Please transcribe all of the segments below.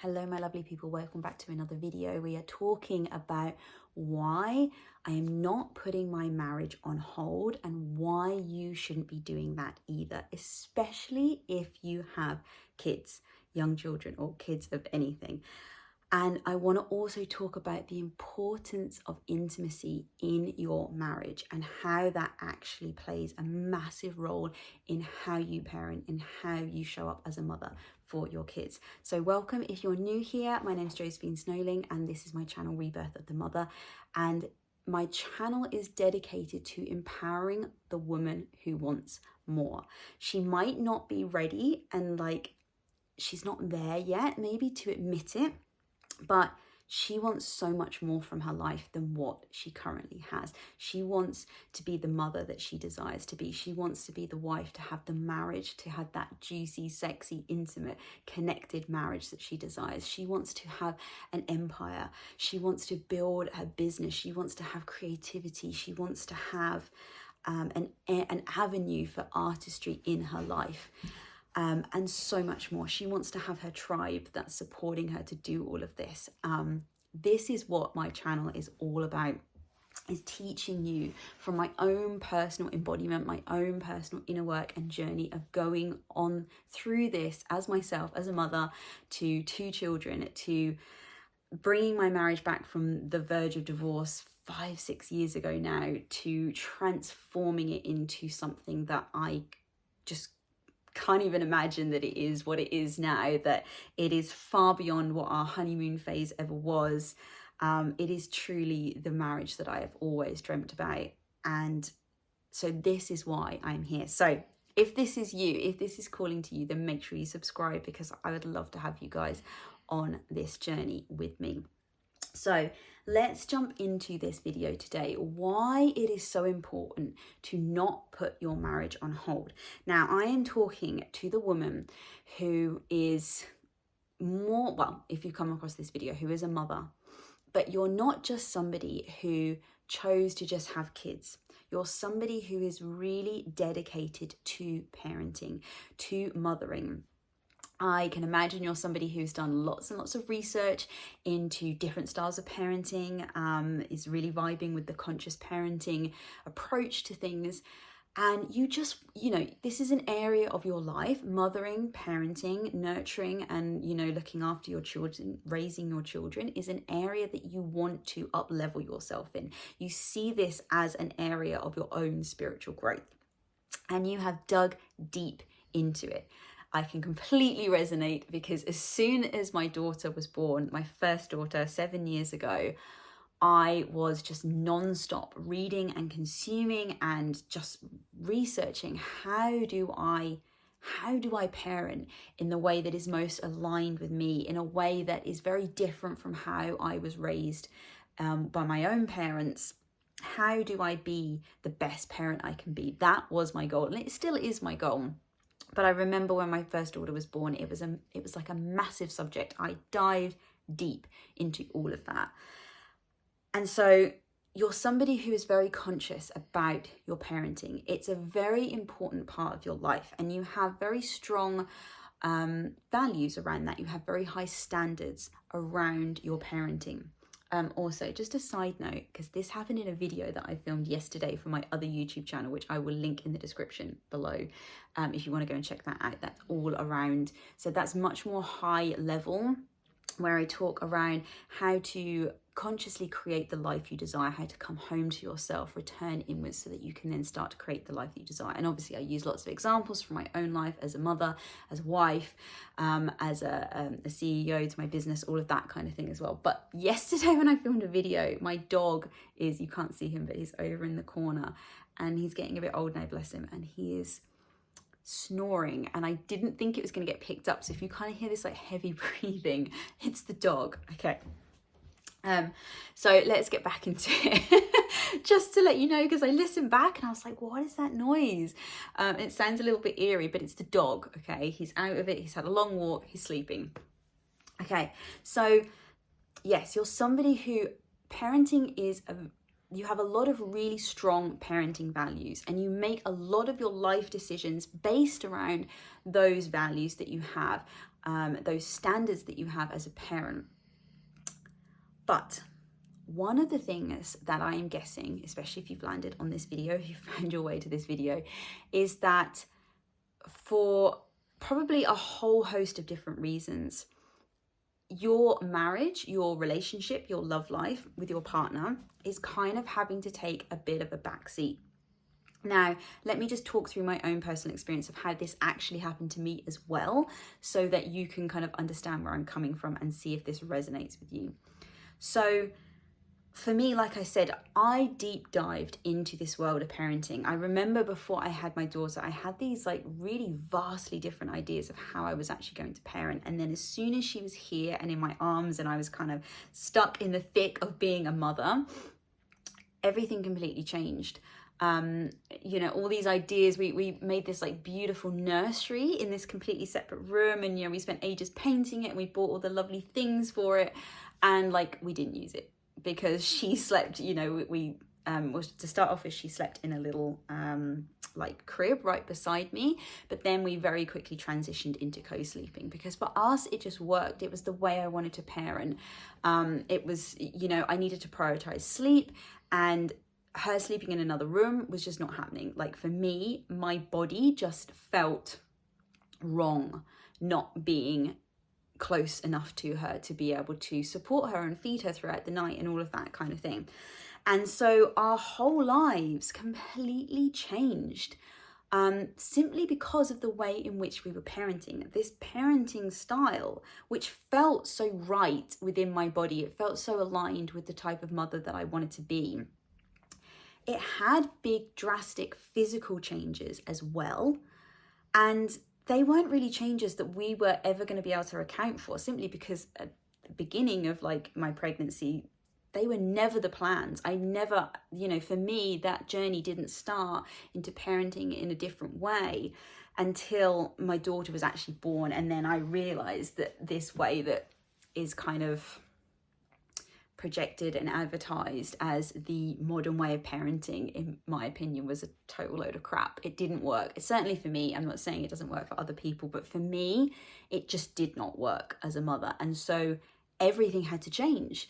Hello my lovely people, welcome back to another video. We are talking about why I am not putting my marriage on hold and why you shouldn't be doing that either, especially if you have kids, young children or kids of anything. And I want to also talk about the importance of intimacy in your marriage and how that actually plays a massive role in how you parent and how you show up as a mother for your kids. So welcome if you're new here. My name's Josephine Snowling and this is my channel Rebirth of the Mother. And my channel is dedicated to empowering the woman who wants more. She might not be ready and she's not there yet, maybe to admit it, but she wants so much more from her life than what she currently has. She wants to be the mother that she desires to be. She wants to be the wife, to have the marriage, to have that juicy, sexy, intimate, connected marriage that she desires. She wants to have an empire. She wants to build her business. She wants to have creativity. She wants to have an avenue for artistry in her life. And so much more. She wants to have her tribe that's supporting her to do all of this. This is what my channel is all about, is teaching you from my own personal embodiment, my own personal inner work and journey of going on through this as myself, as a mother to 2 children, to bringing my marriage back from the verge of divorce 5-6 years ago now, to transforming it into something that I just can't even imagine that it is what it is now, that it is far beyond what our honeymoon phase ever was. It is truly the marriage that I have always dreamt about. And so this is why I'm here. So if this is you, if this is calling to you, then make sure you subscribe, because I would love to have you guys on this journey with me. So let's jump into this video today, why it is so important to not put your marriage on hold. Now, I am talking to the woman who is more, well, if you come across this video, who is a mother, but you're not just somebody who chose to just have kids. You're somebody who is really dedicated to parenting, to mothering. I can imagine you're somebody who's done lots and lots of research into different styles of parenting, is really vibing with the conscious parenting approach to things. And you just, this is an area of your life, mothering, parenting, nurturing, and, looking after your children, raising your children is an area that you want to up-level yourself in. You see this as an area of your own spiritual growth, and you have dug deep into it. I can completely resonate, because as soon as my daughter was born, my first daughter 7 years ago, I was just non-stop reading and consuming and just researching how do I parent in the way that is most aligned with me, in a way that is very different from how I was raised by my own parents. How do I be the best parent I can be? That was my goal, and it still is my goal. But I remember when my first daughter was born, it was like a massive subject. I dived deep into all of that. And so you're somebody who is very conscious about your parenting. It's a very important part of your life, and you have very strong values around that. You have very high standards around your parenting. Also, just a side note, because this happened in a video that I filmed yesterday for my other YouTube channel, which I will link in the description below if you want to go and check that out. That's all around. So that's much more high level, where I talk around how to consciously create the life you desire, how to come home to yourself, return inwards, so that you can then start to create the life that you desire. And obviously I use lots of examples from my own life as a mother, as a wife, as a CEO to my business, all of that kind of thing as well. But yesterday when I filmed a video, my dog is, you can't see him, but he's over in the corner, and he's getting a bit old now, bless him, and he is snoring, and I didn't think it was going to get picked up. So if you kind of hear this like heavy breathing, it's the dog. Okay. So let's get back into it. Just to let you know, because I listened back and I was like, what is that noise? It sounds a little bit eerie, but it's the dog. Okay, he's out of it, he's had a long walk, he's sleeping. Okay, so yes, you're somebody who parenting is you have a lot of really strong parenting values, and you make a lot of your life decisions based around those values that you have. those standards that you have as a parent. But one of the things that I am guessing, especially if you've landed on this video, if you've found your way to this video, is that for probably a whole host of different reasons, your marriage, your relationship, your love life with your partner is kind of having to take a bit of a backseat. Now, let me just talk through my own personal experience of how this actually happened to me as well, so that you can kind of understand where I'm coming from and see if this resonates with you. So for me, like I said, I deep dived into this world of parenting. I remember before I had my daughter, I had these like really vastly different ideas of how I was actually going to parent. And then as soon as she was here and in my arms and I was kind of stuck in the thick of being a mother, everything completely changed. All these ideas, we made this like beautiful nursery in this completely separate room, and we spent ages painting it, and we bought all the lovely things for it, and like we didn't use it because she slept, we was, to start off with, she slept in a little like crib right beside me, but then we very quickly transitioned into co-sleeping because for us it just worked. It was the way I wanted to parent. It was, I needed to prioritize sleep, and her sleeping in another room was just not happening. Like for me, my body just felt wrong not being close enough to her to be able to support her and feed her throughout the night and all of that kind of thing. And so our whole lives completely changed simply because of the way in which we were parenting. This parenting style, which felt so right within my body, it felt so aligned with the type of mother that I wanted to be. It had big, drastic physical changes as well. And they weren't really changes that we were ever going to be able to account for, simply because at the beginning of like my pregnancy, they were never the plans. I never, for me, that journey didn't start into parenting in a different way until my daughter was actually born. And then I realized that this way that is kind of projected and advertised as the modern way of parenting, in my opinion, was a total load of crap. It didn't work. Certainly for me. I'm not saying it doesn't work for other people, but for me, it just did not work as a mother. And so everything had to change.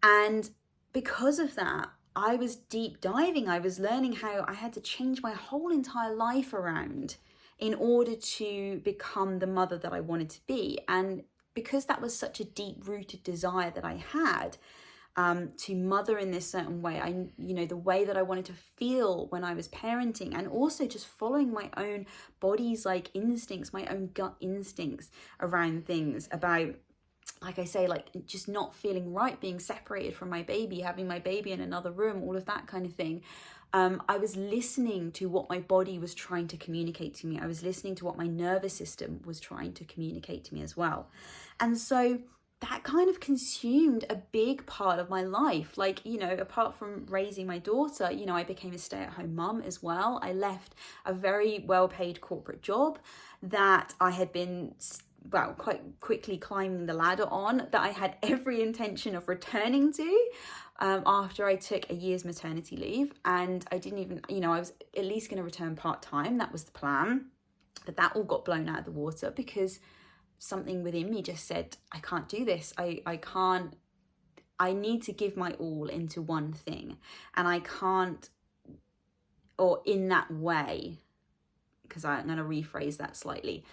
And because of that, I was deep diving. I was learning how I had to change my whole entire life around in order to become the mother that I wanted to be. And because that was such a deep-rooted desire that I had, to mother in this certain way, the way that I wanted to feel when I was parenting, and also just following my own body's like instincts, my own gut instincts around things about, like I say, like just not feeling right, being separated from my baby, having my baby in another room, all of that kind of thing. I was listening to what my body was trying to communicate to me. I was listening to what my nervous system was trying to communicate to me as well. And so that kind of consumed a big part of my life. Like, apart from raising my daughter, I became a stay-at-home mum as well. I left a very well-paid corporate job that I had been, quite quickly climbing the ladder on, that I had every intention of returning to after I took a year's maternity leave. And I didn't even, I was at least going to return part-time. That was the plan. But that all got blown out of the water because something within me just said, I can't do this. I can't, I need to give my all into one thing. And I can't, or in that way, because I'm going to rephrase that slightly.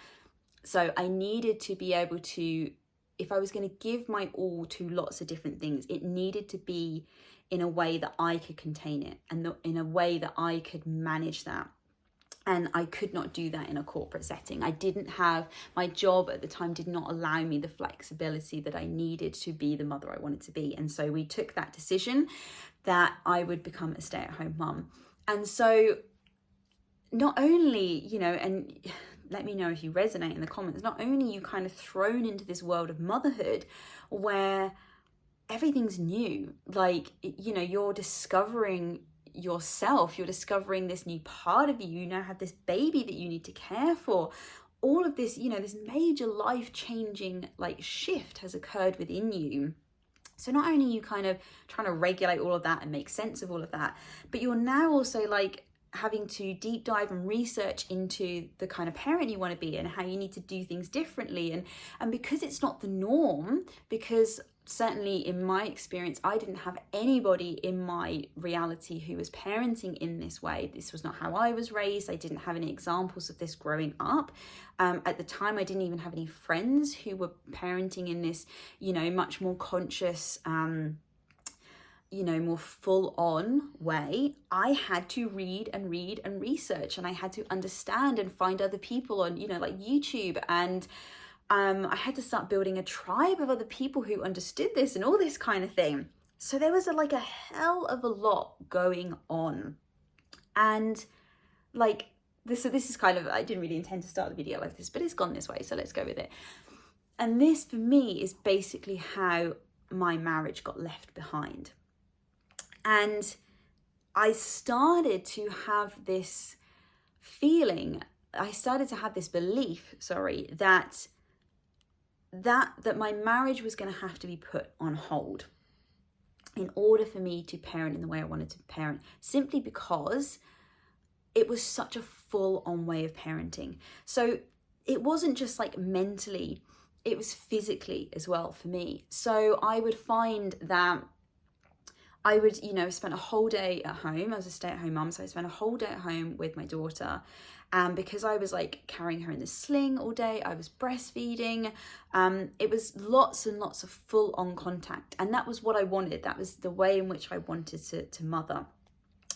So I needed to be able to, if I was going to give my all to lots of different things, it needed to be in a way that I could contain it, and in a way that I could manage that. And I could not do that in a corporate setting. I didn't have, my job at the time did not allow me the flexibility that I needed to be the mother I wanted to be. And so we took that decision that I would become a stay-at-home mum. And so not only, and let me know if you resonate in the comments, not only are you kind of thrown into this world of motherhood where everything's new, like, you're discovering yourself, you're discovering this new part of you, now have this baby that you need to care for, all of this, this major life-changing like shift has occurred within you. So not only are you kind of trying to regulate all of that and make sense of all of that, but you're now also like having to deep dive and research into the kind of parent you want to be and how you need to do things differently. And because it's not the norm, because certainly in my experience, I didn't have anybody in my reality who was parenting in this way. This was not how I was raised. I didn't have any examples of this growing up. At the time, I didn't even have any friends who were parenting in this, much more conscious, more full on way. I had to read and research, and I had to understand and find other people on, like YouTube, and I had to start building a tribe of other people who understood this and all this kind of thing. So there was a hell of a lot going on. And this is kind of, I didn't really intend to start the video like this, but it's gone this way, so let's go with it. And this for me is basically how my marriage got left behind. And I started to have this feeling, I started to have this belief, that my marriage was going to have to be put on hold in order for me to parent in the way I wanted to parent, simply because it was such a full-on way of parenting. So it wasn't just mentally, it was physically as well for me. So I would find that I would, spend a whole day at home. I was a stay-at-home mum, so I spent a whole day at home with my daughter. And because I was carrying her in the sling all day, I was breastfeeding. It was lots and lots of full-on contact. And that was what I wanted. That was the way in which I wanted to mother.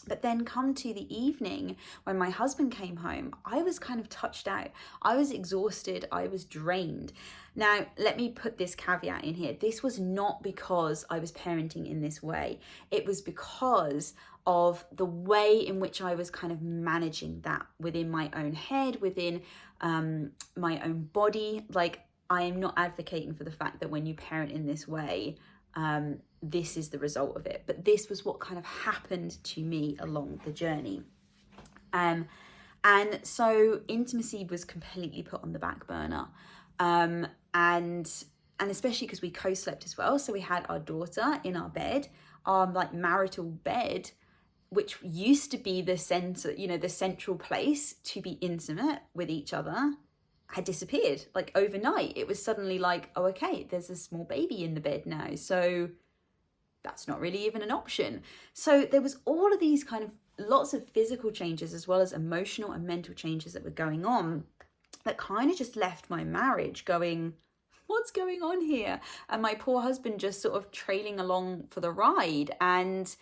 But then come to the evening when my husband came home, I was kind of touched out. I was exhausted. I was drained. Now, let me put this caveat in here. This was not because I was parenting in this way. It was because of the way in which I was kind of managing that within my own head, within my own body. I am not advocating for the fact that when you parent in this way, this is the result of it. But this was what kind of happened to me along the journey. And so intimacy was completely put on the back burner. And especially because we co-slept as well. So we had our daughter in our bed, our marital bed, which used to be the center, the central place to be intimate with each other, had disappeared. Overnight, it was suddenly oh, okay, there's a small baby in the bed now. So that's not really even an option. So there was all of these kind of lots of physical changes as well as emotional and mental changes that were going on that kind of just left my marriage going, what's going on here? And my poor husband just sort of trailing along for the ride and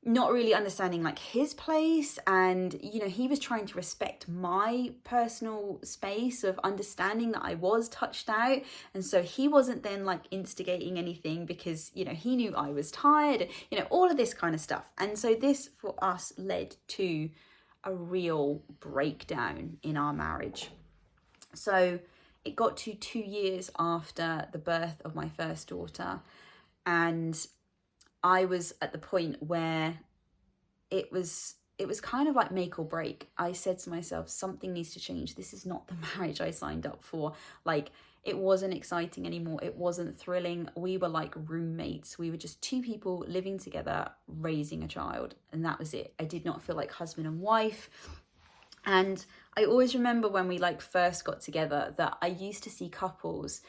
not really understanding his place. And he was trying to respect my personal space of understanding that I was touched out, and so he wasn't then instigating anything because he knew I was tired, all of this kind of stuff. And so this for us led to a real breakdown in our marriage. So it got to 2 years after the birth of my first daughter, and I was at the point where it was kind of make or break. I said to myself, something needs to change. This is not the marriage I signed up for. It wasn't exciting anymore. It wasn't thrilling. We were like roommates. We were just two people living together, raising a child, and that was it. I did not feel like husband and wife. And I always remember when we first got together that I used to see couples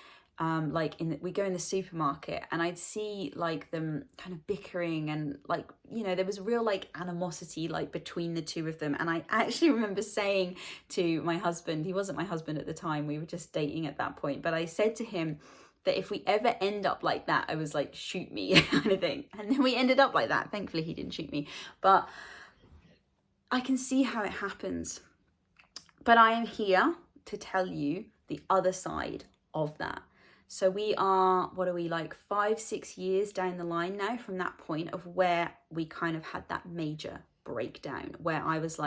we go in the supermarket and I'd see them kind of bickering and there was real animosity between the two of them. And I actually remember saying to my husband, he wasn't my husband at the time, we were just dating at that point, but I said to him that if we ever end up like that, I was shoot me kind of thing. And then we ended up like that. Thankfully he didn't shoot me, but I can see how it happens. But I am here to tell you the other side of that. So we are, 5-6 years down the line now from that point of where we kind of had that major breakdown, where I was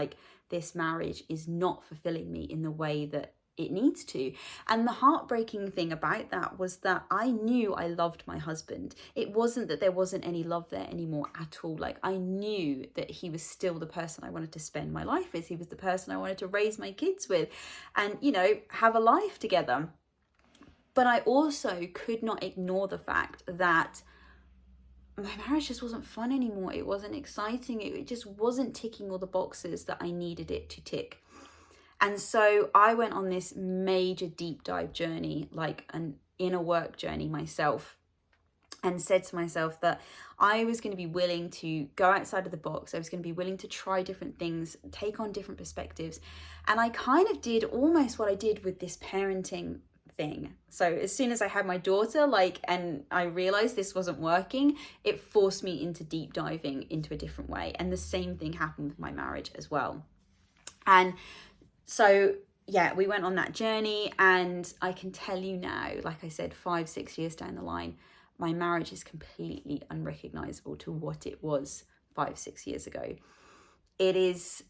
this marriage is not fulfilling me in the way that it needs to. And the heartbreaking thing about that was that I knew I loved my husband. It wasn't that there wasn't any love there anymore at all. I knew that he was still the person I wanted to spend my life with. He was the person I wanted to raise my kids with and, have a life together. But I also could not ignore the fact that my marriage just wasn't fun anymore. It wasn't exciting. It just wasn't ticking all the boxes that I needed it to tick. And so I went on this major deep dive journey, like an inner work journey myself, and said to myself that I was going to be willing to go outside of the box. I was going to be willing to try different things, take on different perspectives. And I kind of did almost what I did with this parenting thing. So as soon as I had my daughter, and I realized this wasn't working, it forced me into deep diving into a different way. And the same thing happened with my marriage as well. And so yeah, we went on that journey, and I can tell you now, like I said, 5-6 years down the line, my marriage is completely unrecognizable to what it was 5-6 years ago. It's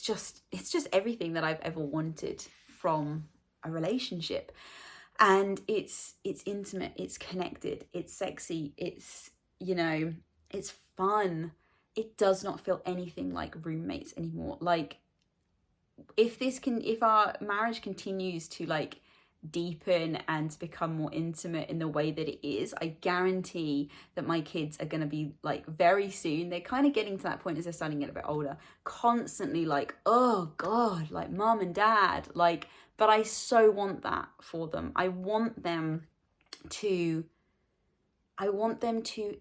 just everything that I've ever wanted from a relationship. And it's intimate, it's connected, it's sexy, it's it's fun. It does not feel anything like roommates anymore. Like, if our marriage continues to deepen and become more intimate in the way that it is, I guarantee that my kids are going to be very soon, they're kind of getting to that point as they're starting to get a bit older, constantly oh God, mom and dad, but I so want that for them. I want them to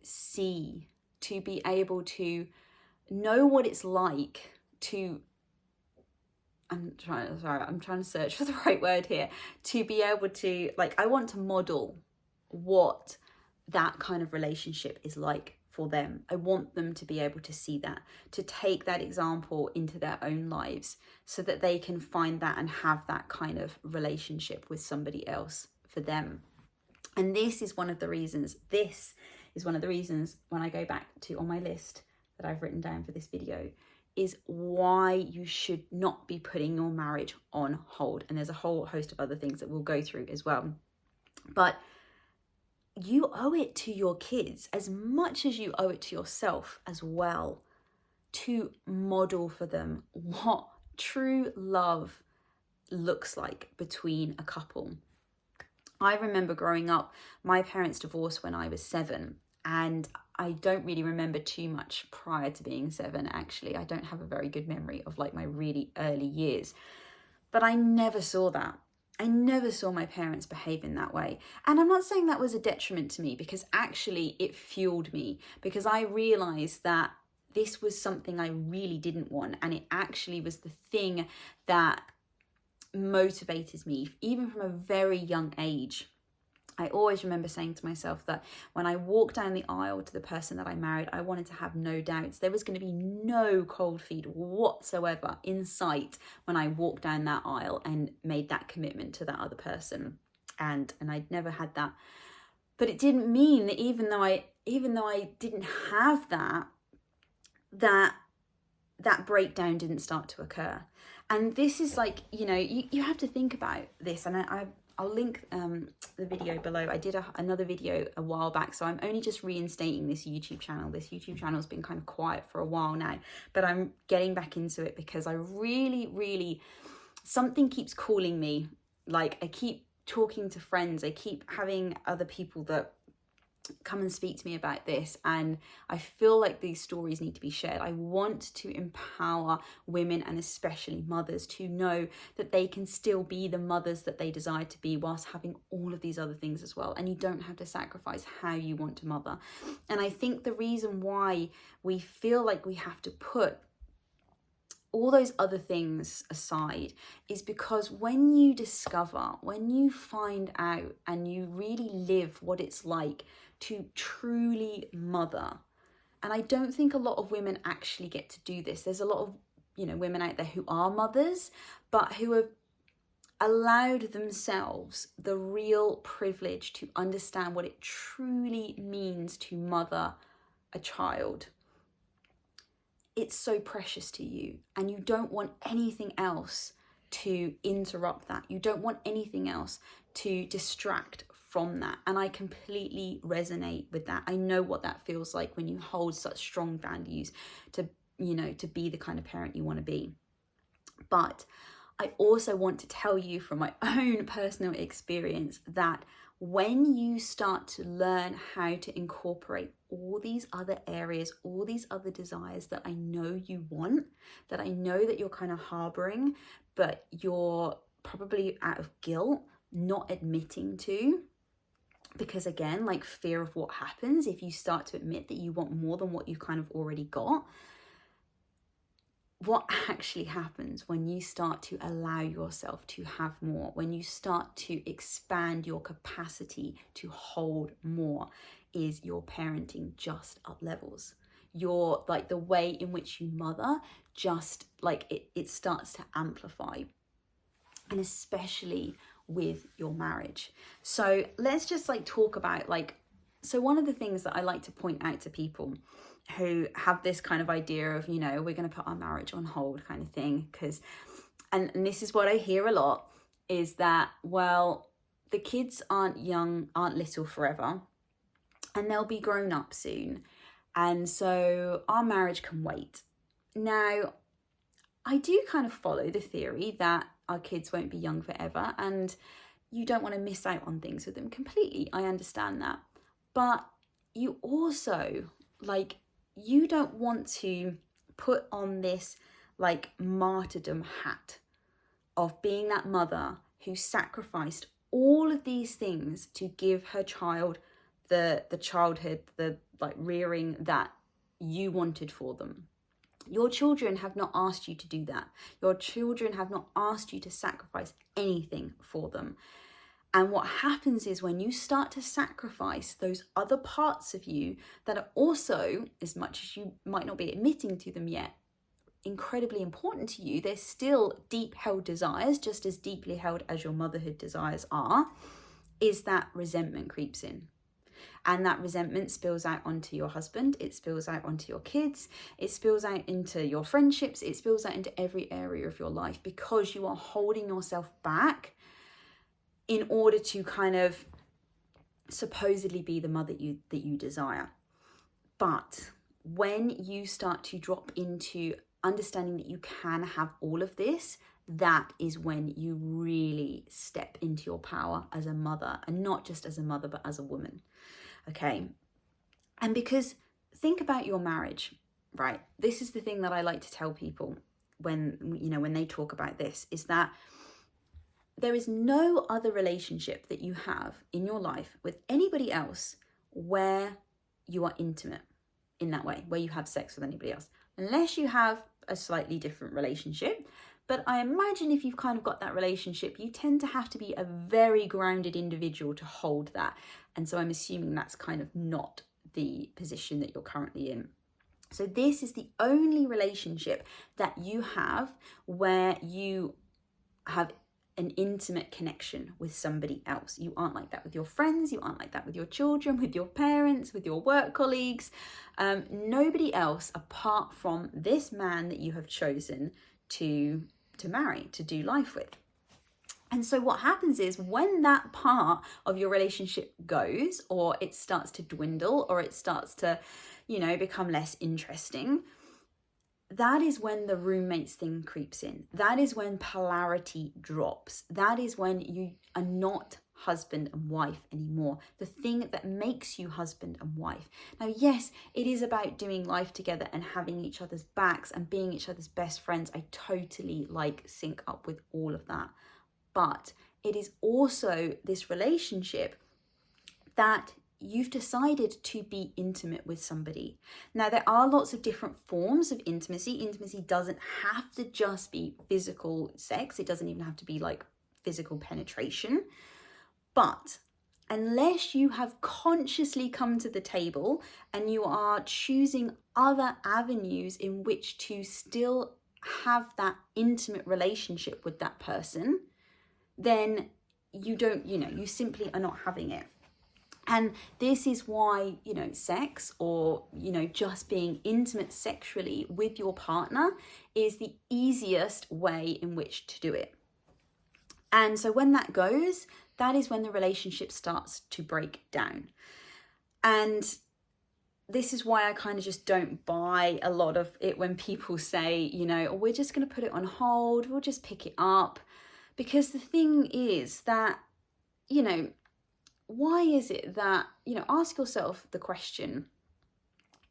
see, to be able to know what it's like to, I'm trying to search for the right word here, to be able to, I want to model what that kind of relationship is like for them. I want them to be able to see that, to take that example into their own lives so that they can find that and have that kind of relationship with somebody else for them. And this is one of the reasons when I go back to on my list that I've written down for this video, is why you should not be putting your marriage on hold. And there's a whole host of other things that we'll go through as well. But you owe it to your kids as much as you owe it to yourself as well, to model for them what true love looks like between a couple. I remember growing up, my parents divorced when I was 7, and I don't really remember too much prior to being 7, actually. I don't have a very good memory of my really early years. But I never saw that. I never saw my parents behave in that way. And I'm not saying that was a detriment to me, because actually it fueled me, because I realized that this was something I really didn't want. And it actually was the thing that motivated me, even from a very young age. I always remember saying to myself that when I walked down the aisle to the person that I married, I wanted to have no doubts. There was going to be no cold feet whatsoever in sight when I walked down that aisle and made that commitment to that other person. And I'd never had that. But it didn't mean that even though I didn't have that breakdown didn't start to occur. And this is you have to think about this. And I'll link the video below. I did another video a while back, so I'm only just reinstating this YouTube channel. This YouTube channel has been kind of quiet for a while now, but I'm getting back into it because I really, something keeps calling me. I keep talking to friends. I keep having other people that come and speak to me about this, and I feel like these stories need to be shared. I want to empower women, and especially mothers, to know that they can still be the mothers that they desire to be whilst having all of these other things as well, and you don't have to sacrifice how you want to mother. And I think the reason why we feel like we have to put all those other things aside is because when you find out and you really live what it's like to truly mother, and I don't think a lot of women actually get to do this. There's a lot of women out there who are mothers, but who have allowed themselves the real privilege to understand what it truly means to mother a child. It's so precious to you, and you don't want anything else to interrupt that. You don't want anything else to distract from that. And I completely resonate with that. I know what that feels like when you hold such strong values to be the kind of parent you want to be. But I also want to tell you from my own personal experience that when you start to learn how to incorporate all these other areas, all these other desires that I know you want, that I know that you're kind of harboring, but you're probably out of guilt, not admitting to, because again, like fear of what happens if you start to admit that you want more than what you kind of already got. What actually happens when you start to allow yourself to have more, when you start to expand your capacity to hold more, is your parenting just up levels. Your, like, the way in which you mother, just like it starts to amplify, and especially with your marriage. So let's just like talk about so one of the things that I like to point out to people who have this kind of idea of, you know, we're going to put our marriage on hold kind of thing, because, and this is what I hear a lot, is that, well, the kids aren't little forever, and they'll be grown up soon, and so our marriage can wait. Now, I do kind of follow the theory that our kids won't be young forever, and you don't want to miss out on things with them completely. I understand that. But you also, you don't want to put on this martyrdom hat of being that mother who sacrificed all of these things to give her child the childhood, the rearing that you wanted for them. Your children have not asked you to do that. Your children have not asked you to sacrifice anything for them. And what happens is when you start to sacrifice those other parts of you that are also, as much as you might not be admitting to them yet, incredibly important to you, they're still deep held desires, just as deeply held as your motherhood desires are, is that resentment creeps in. And that resentment spills out onto your husband, it spills out onto your kids, it spills out into your friendships, it spills out into every area of your life, because you are holding yourself back in order to kind of supposedly be the mother that you desire. But when you start to drop into understanding that you can have all of this, that is when you really step into your power as a mother, and not just as a mother, but as a woman. Okay. And because think about your marriage, right? This is the thing that I like to tell people when they talk about this, is that there is no other relationship that you have in your life with anybody else where you are intimate in that way, where you have sex with anybody else, unless you have a slightly different relationship. But I imagine if you've kind of got that relationship, you tend to have to be a very grounded individual to hold that. And so I'm assuming that's kind of not the position that you're currently in. So this is the only relationship that you have where you have an intimate connection with somebody else. You aren't like that with your friends, you aren't like that with your children, with your parents, with your work colleagues. Nobody else apart from this man that you have chosen to marry, to do life with. And so what happens is when that part of your relationship goes, or it starts to dwindle, or it starts to, become less interesting, that is when the roommates thing creeps in. That is when polarity drops. That is when you are not husband and wife anymore. The thing that makes you husband and wife. Now, yes, it is about doing life together and having each other's backs and being each other's best friends. I totally sync up with all of that. But it is also this relationship that you've decided to be intimate with somebody. Now, there are lots of different forms of intimacy. Intimacy doesn't have to just be physical sex. It doesn't even have to be physical penetration. But unless you have consciously come to the table and you are choosing other avenues in which to still have that intimate relationship with that person, then you simply are not having it. And this is why, sex or, just being intimate sexually with your partner is the easiest way in which to do it. And so when that goes, that is when the relationship starts to break down. And this is why I kind of just don't buy a lot of it when people say, we're just going to put it on hold, we'll just pick it up. Because the thing is that, why is it that, ask yourself the question,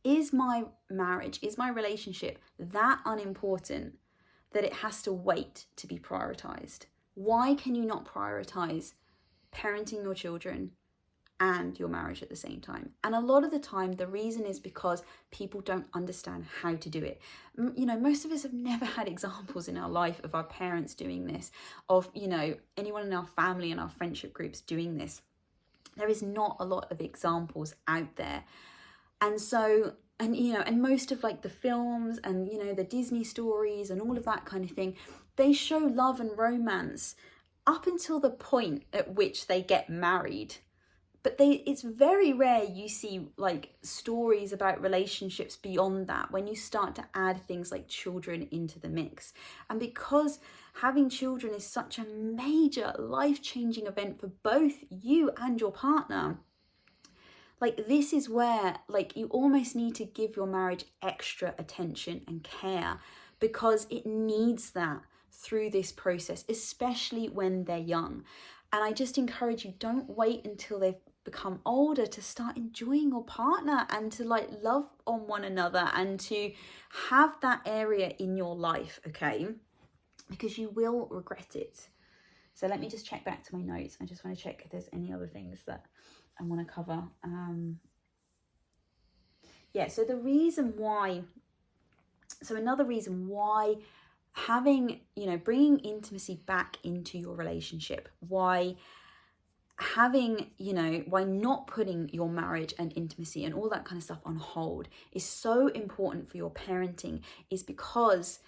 is my marriage, is my relationship that unimportant that it has to wait to be prioritized? Why can you not prioritize parenting your children and your marriage at the same time? And a lot of the time, the reason is because people don't understand how to do it. Most of us have never had examples in our life of our parents doing this, of, anyone in our family and our friendship groups doing this. There is not a lot of examples out there. And so, and most of like the films and, the Disney stories and all of that kind of thing, they show love and romance up until the point at which they get married. But it's very rare you see like stories about relationships beyond that, when you start to add things like children into the mix. And because having children is such a major life-changing event for both you and your partner, like this is where like you almost need to give your marriage extra attention and care, because it needs that through this process, especially when they're young. And I just encourage you, don't wait until they've become older to start enjoying your partner and to like love on one another and to have that area in your life, okay? Because you will regret it. So let me just check back to my notes. I just want to check if there's any other things that I want to cover. So another reason why having, bringing intimacy back into your relationship, why not putting your marriage and intimacy and all that kind of stuff on hold is so important for your parenting, is because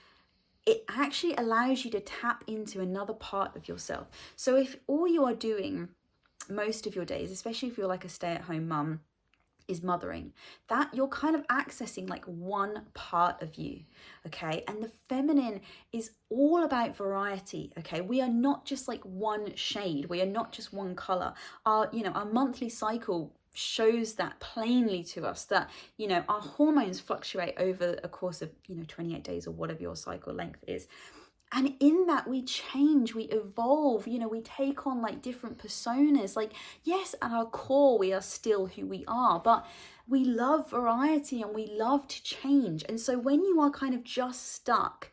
it actually allows you to tap into another part of yourself. So if all you are doing most of your days, especially if you're like a stay-at-home mum, is mothering, that you're kind of accessing like one part of you, okay? And the feminine is all about variety, okay? We are not just like one shade, we are not just one color. Our monthly cycle shows that plainly to us, that our hormones fluctuate over a course of 28 days or whatever your cycle length is. And in that we change, we evolve, we take on like different personas. Like, yes, at our core, we are still who we are, but we love variety and we love to change. And so when you are kind of just stuck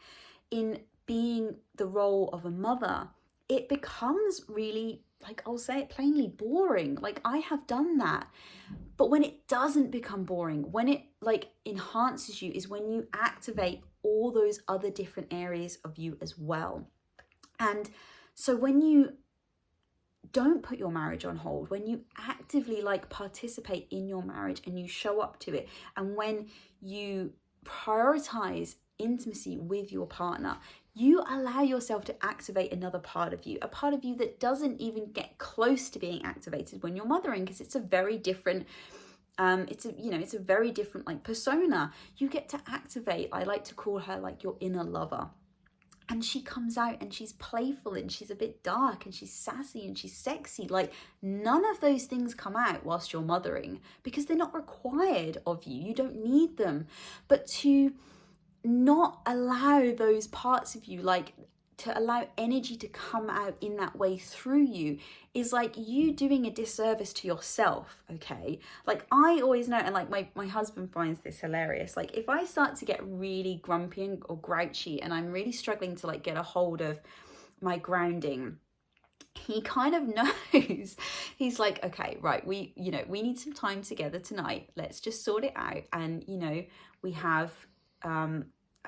in being the role of a mother, it becomes really, like, I'll say it plainly, boring. Like, I have done that. But when it doesn't become boring, when it like enhances you, is when you activate all those other different areas of you as well. And so when you don't put your marriage on hold, when you actively like participate in your marriage and you show up to it, and when you prioritize intimacy with your partner, you allow yourself to activate another part of you, a part of you that doesn't even get close to being activated when you're mothering, because it's a very different it's a very different like persona you get to activate. I like to call her like your inner lover. And she comes out and she's playful and she's a bit dark and she's sassy and she's sexy. Like, none of those things come out whilst you're mothering, because they're not required of you. You don't need them. But to not allow those parts of you, like to allow energy to come out in that way through you, is like you doing a disservice to yourself, okay? Like, I always know, and like my husband finds this hilarious, like if I start to get really grumpy or grouchy and I'm really struggling to like get a hold of my grounding, he kind of knows. He's like, okay, right, we need some time together tonight, let's just sort it out, and we have a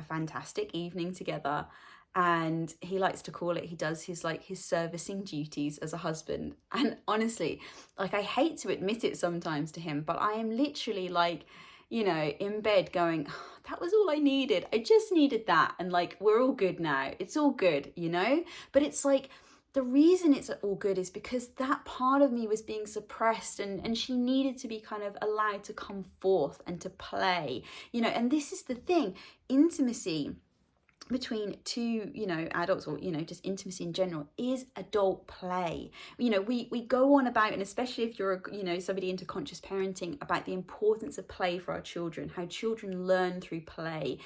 fantastic evening together. And he likes to call it, he does his servicing duties as a husband. And honestly, like, I hate to admit it sometimes to him, but I am literally like, in bed going, oh, that was all I needed. I just needed that. And like, we're all good now. It's all good, But it's like, the reason it's all good is because that part of me was being suppressed, and she needed to be kind of allowed to come forth and to play, and this is the thing, intimacy between two adults, or just intimacy in general, is adult play. We go on about, and especially if you're somebody into conscious parenting, about the importance of play for our children, how children learn through play.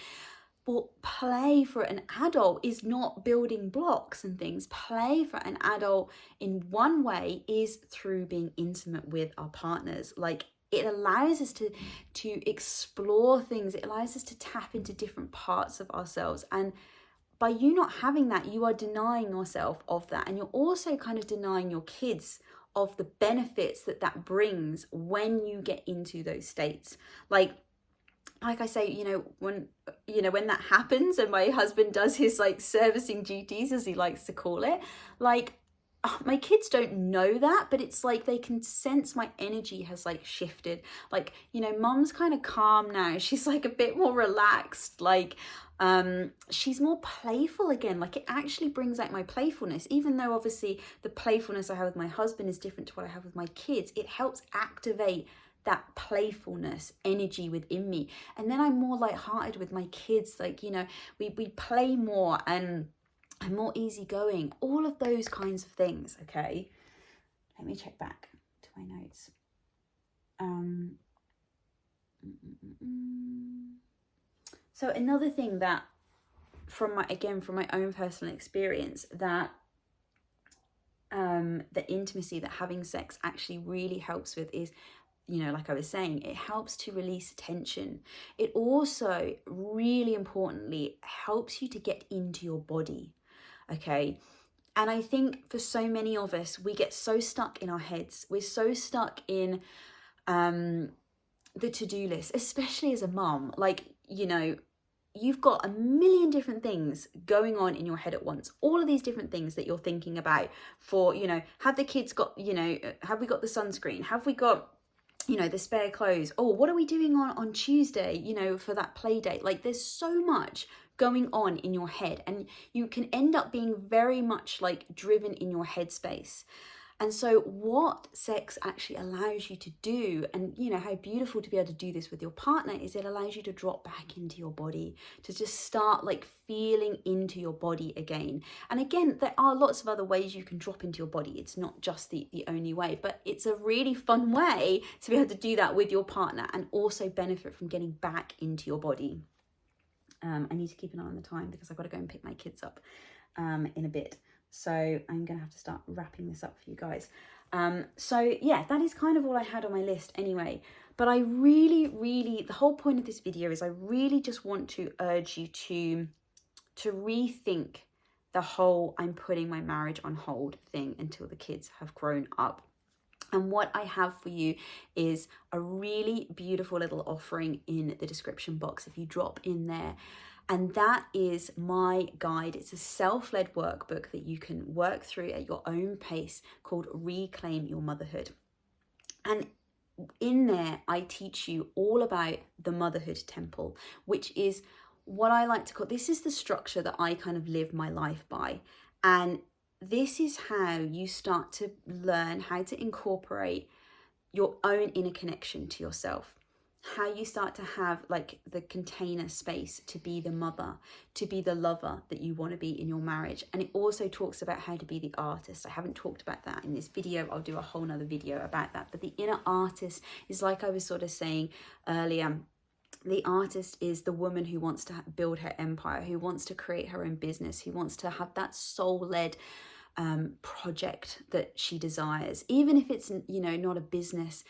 But play for an adult is not building blocks and things. Play for an adult in one way is through being intimate with our partners. Like, it allows us to explore things. It allows us to tap into different parts of ourselves. And by you not having that, you are denying yourself of that. And you're also kind of denying your kids of the benefits that that brings when you get into those states. Like I say, when that happens and my husband does his like servicing duties, as he likes to call it, like, my kids don't know that, but it's like they can sense my energy has like shifted. Like, mum's kind of calm now. She's like a bit more relaxed. Like, she's more playful again. Like, it actually brings out my playfulness, even though obviously the playfulness I have with my husband is different to what I have with my kids. It helps activate that playfulness energy within me. And then I'm more lighthearted with my kids. Like, we play more and I'm more easygoing, all of those kinds of things. Okay, let me check back to my notes. So another thing that from my own personal experience, that the intimacy that having sex actually really helps with is, like I was saying, it helps to release tension. It also, really importantly, helps you to get into your body. Okay. And I think for so many of us, we get so stuck in our heads. We're so stuck in the to-do list, especially as a mom. Like, you've got a million different things going on in your head at once. All of these different things that you're thinking about for, have the kids got, have we got the sunscreen? Have we got, the spare clothes? Oh, what are we doing on Tuesday, for that play date? Like, there's so much going on in your head, and you can end up being very much like driven in your headspace. And so what sex actually allows you to do, and how beautiful to be able to do this with your partner, is it allows you to drop back into your body, to just start like feeling into your body again. And again, there are lots of other ways you can drop into your body. It's not just the only way, but it's a really fun way to be able to do that with your partner and also benefit from getting back into your body. I need to keep an eye on the time because I've got to go and pick my kids up in a bit. So I'm going to have to start wrapping this up for you guys. So yeah, that is kind of all I had on my list anyway. But I really, the whole point of this video is I really just want to urge you to rethink the whole I'm putting my marriage on hold thing until the kids have grown up. And what I have for you is a really beautiful little offering in the description box if you drop in there. And that is my guide. It's a self-led workbook that you can work through at your own pace called Reclaim Your Motherhood. And in there, I teach you all about the motherhood temple, which is what I like to call, this is the structure that I kind of live my life by. And this is how you start to learn how to incorporate your own inner connection to yourself. How you start to have like the container space to be the mother, to be the lover that you want to be in your marriage. And it also talks about how to be the artist. I haven't talked about that in this video. I'll do a whole nother video about that. But the inner artist is, like I was sort of saying earlier, the artist is the woman who wants to build her empire, who wants to create her own business, who wants to have that soul-led project that she desires. Even if it's, not a business,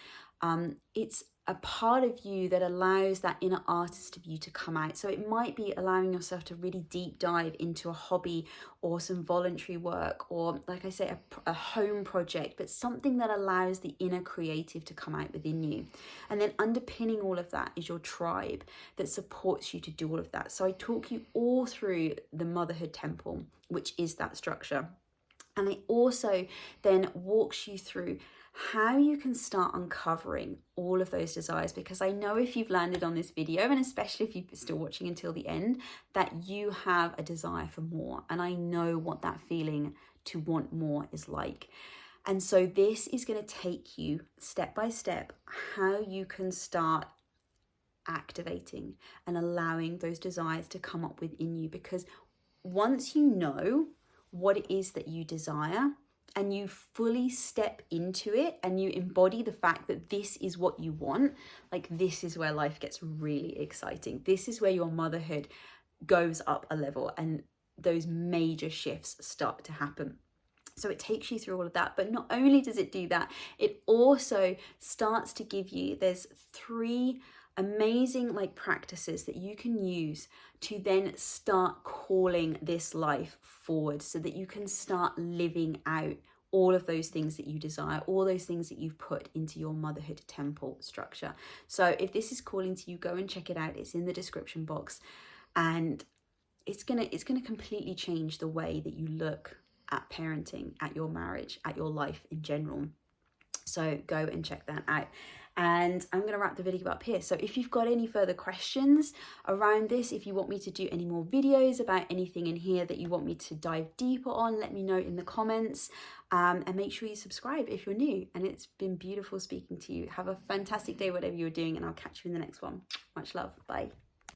it's a part of you that allows that inner artist of you to come out. So it might be allowing yourself to really deep dive into a hobby or some voluntary work, or like I say, a home project, but something that allows the inner creative to come out within you. And then underpinning all of that is your tribe that supports you to do all of that. So I talk you all through the motherhood temple, which is that structure. And it also then walks you through how you can start uncovering all of those desires, because I know if you've landed on this video, and especially if you're still watching until the end, that you have a desire for more. And I know what that feeling to want more is like. And so this is going to take you step by step how you can start activating and allowing those desires to come up within you. Because once you know what it is that you desire, and you fully step into it and you embody the fact that this is what you want, like, this is where life gets really exciting. This is where your motherhood goes up a level and those major shifts start to happen. So it takes you through all of that. But not only does it do that, it also starts to give you, there's 3 amazing like practices that you can use to then start calling this life forward, so that you can start living out all of those things that you desire, all those things that you've put into your motherhood temple structure. So if this is calling to you, go and check it out. It's in the description box, and it's gonna completely change the way that you look at parenting, at your marriage, at your life in general. So go and check that out. And I'm going to wrap the video up here. So if you've got any further questions around this, if you want me to do any more videos about anything in here that you want me to dive deeper on, let me know in the comments. And make sure you subscribe if you're new. And it's been beautiful speaking to you. Have a fantastic day, whatever you're doing, and I'll catch you in the next one. Much love. Bye.